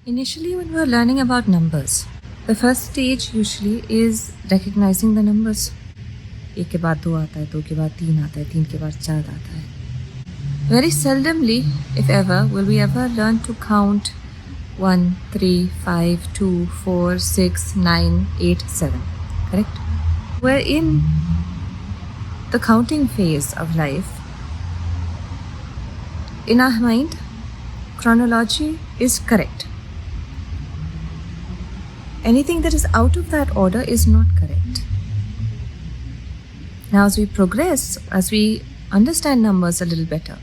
Initially, when we're learning about numbers, the first stage usually is recognizing the numbers. 1 के बाद 2 आता है, 2 के बाद 3 आता है, 3 के बाद 4 आता है. Very seldomly, if ever, will we ever learn to count 1, 3, 5, 2, 4, 6, 9, 8, 7. Correct? We're in the counting phase of life. In our mind, chronology is correct. Anything that is out of that order is not correct. Now, as we progress, as we understand numbers a little better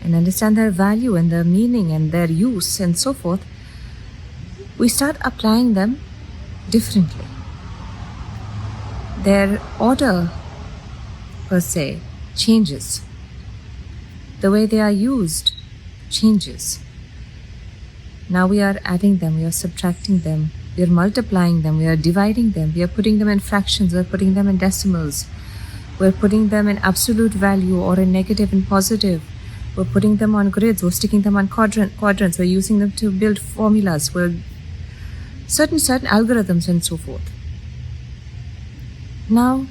and understand their value and their meaning and their use and so forth, we start applying them differently. Their order, per se, changes. The way they are used changes. Now we are adding them, we are subtracting them, we are multiplying them, we are dividing them, we are putting them in fractions, we are putting them in decimals, we are putting them in absolute value or in negative and positive. We're putting them on grids, we're sticking them on quadrants, we're using them to build formulas, we're certain algorithms and so forth. Now,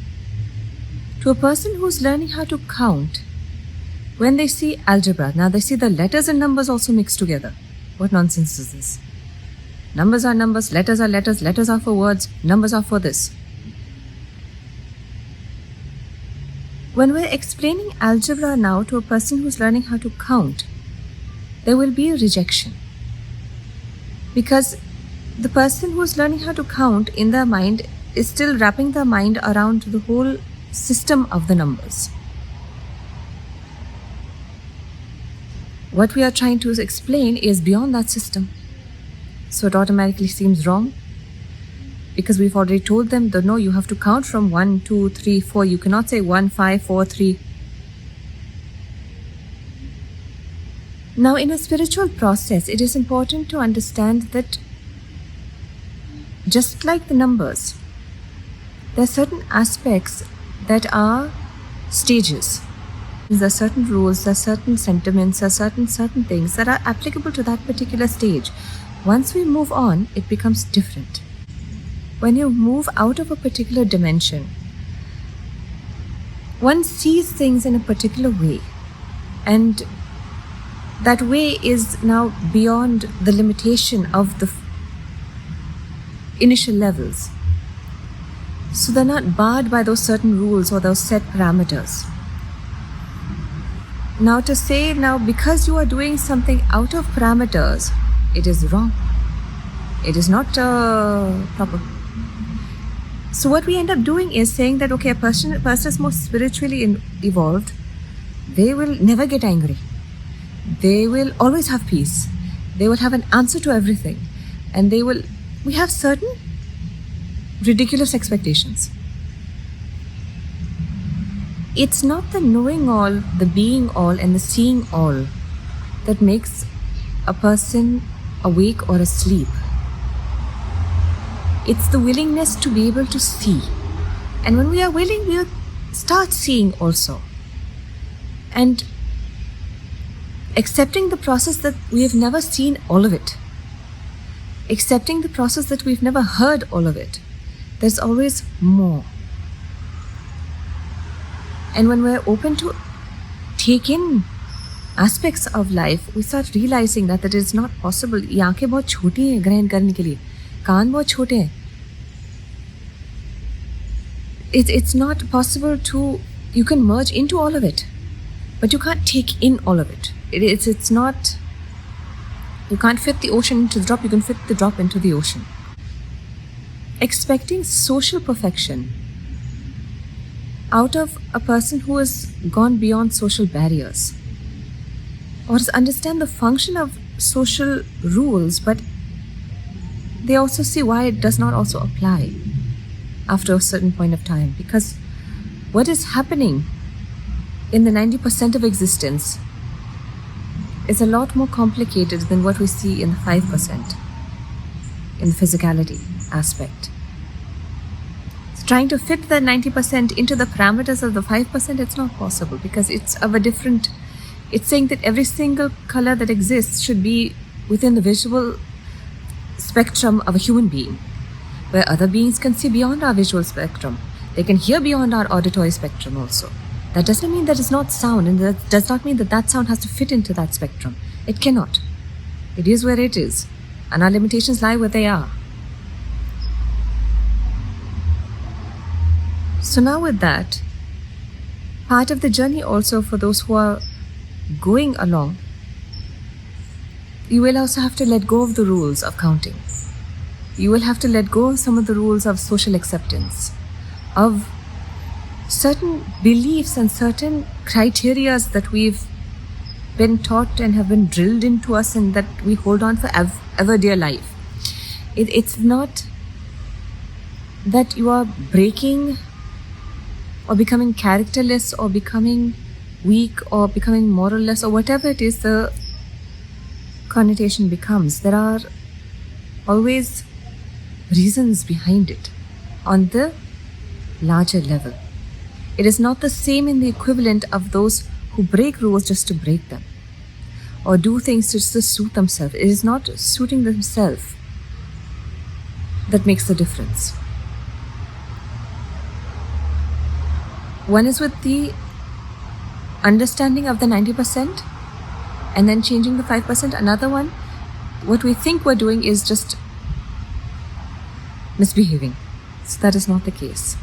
to a person who's learning how to count, when they see algebra, now they see the letters and numbers also mixed together. What nonsense is this? Numbers are numbers, letters are letters, letters are for words, numbers are for this. When we're explaining algebra now to a person who's learning how to count, there will be a rejection. Because the person who's learning how to count in their mind is still wrapping their mind around the whole system of the numbers. What we are trying to explain is beyond that system. So it automatically seems wrong. Because we've already told them that no, you have to count from 1, 2, 3, 4. You cannot say 1, 5, 4, 3. Now, in a spiritual process, it is important to understand that just like the numbers, there are certain aspects that are stages. There are certain rules, there are certain sentiments, there are certain things that are applicable to that particular stage. Once we move on, it becomes different. When you move out of a particular dimension, one sees things in a particular way, and that way is now beyond the limitation of the initial levels. So they're not barred by those certain rules or those set parameters. Now to say now because you are doing something out of parameters, it is wrong. It is not proper. So what we end up doing is saying that okay, a person is more spiritually evolved, they will never get angry. They will always have peace. They will have an answer to everything. And we have certain ridiculous expectations. It's not the knowing all, the being all, and the seeing all that makes a person awake or asleep. It's the willingness to be able to see. And when we are willing, we'll start seeing also. And accepting the process that we have never seen all of it. Accepting the process that we've never heard all of it. There's always more. And when we're open to take in aspects of life, we start realizing that it is not possible. ये आंखें बहुत छोटी हैं ग्रहण करने के लिए, कान बहुत छोटे हैं. It's not possible to, you can merge into all of it, but you can't take in all of it. It's not, you can't fit the ocean into the drop, you can fit the drop into the ocean. Expecting social perfection out of a person who has gone beyond social barriers, or understand the function of social rules, but they also see why it does not also apply after a certain point of time. Because what is happening in the 90% of existence is a lot more complicated than what we see in the 5%, in the physicality aspect. So trying to fit the 90% into the parameters of the 5%, it's not possible because it's of a different, it's saying that every single color that exists should be within the visual spectrum of a human being, where other beings can see beyond our visual spectrum. They can hear beyond our auditory spectrum also. That doesn't mean that it's not sound, and that does not mean that that sound has to fit into that spectrum. It cannot. It is where it is, and our limitations lie where they are. So now with that, part of the journey also for those who are going along, you will also have to let go of the rules of counting. You will have to let go of some of the rules of social acceptance, of certain beliefs and certain criterias that we've been taught and have been drilled into us and that we hold on for ever dear life. It's not that you are breaking or becoming characterless or becoming weak or becoming moralless or whatever it is the connotation becomes. There are always reasons behind it on the larger level. It is not the same in the equivalent of those who break rules just to break them or do things just to suit themselves. It is not suiting themselves that makes the difference. One is with the understanding of the 90% and then changing the 5%. Another one, what we think we're doing is just misbehaving. So that is not the case.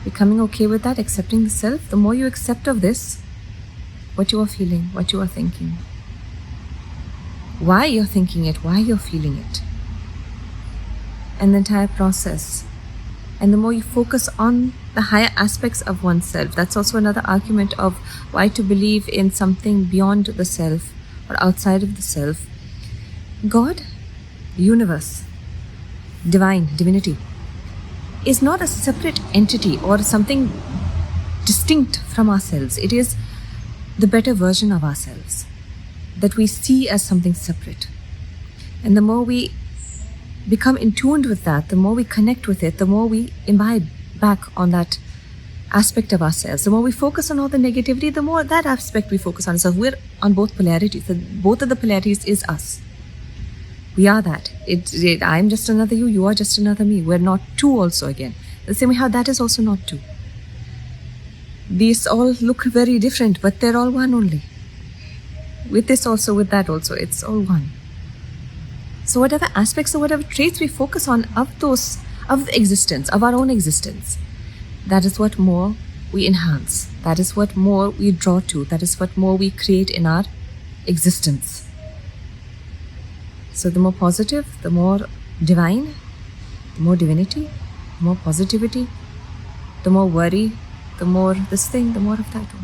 Becoming okay with that, accepting the self. The more you accept of this, what you are feeling, what you are thinking, why you're thinking it, why you're feeling it, and the entire process. And the more you focus on the higher aspects of oneself, that's also another argument of why to believe in something beyond the self or outside of the self. God, universe, divine, divinity, is not a separate entity or something distinct from ourselves. It is the better version of ourselves that we see as something separate. And the more we become in tune with that, the more we connect with it, the more we imbibe back on that aspect of ourselves. The more we focus on all the negativity, the more that aspect we focus on. So we're on both polarities. So both of the polarities is us. We are that. I'm just another you, you are just another me. We're not two also again. The same way how that is also not two. These all look very different, but they're all one only. With this also, with that also, it's all one. So whatever aspects or whatever traits we focus on of those, of the existence, of our own existence, that is what more we enhance. That is what more we draw to. That is what more we create in our existence. So the more positive, the more divine, the more divinity, the more positivity, the more worry, the more this thing, the more of that one.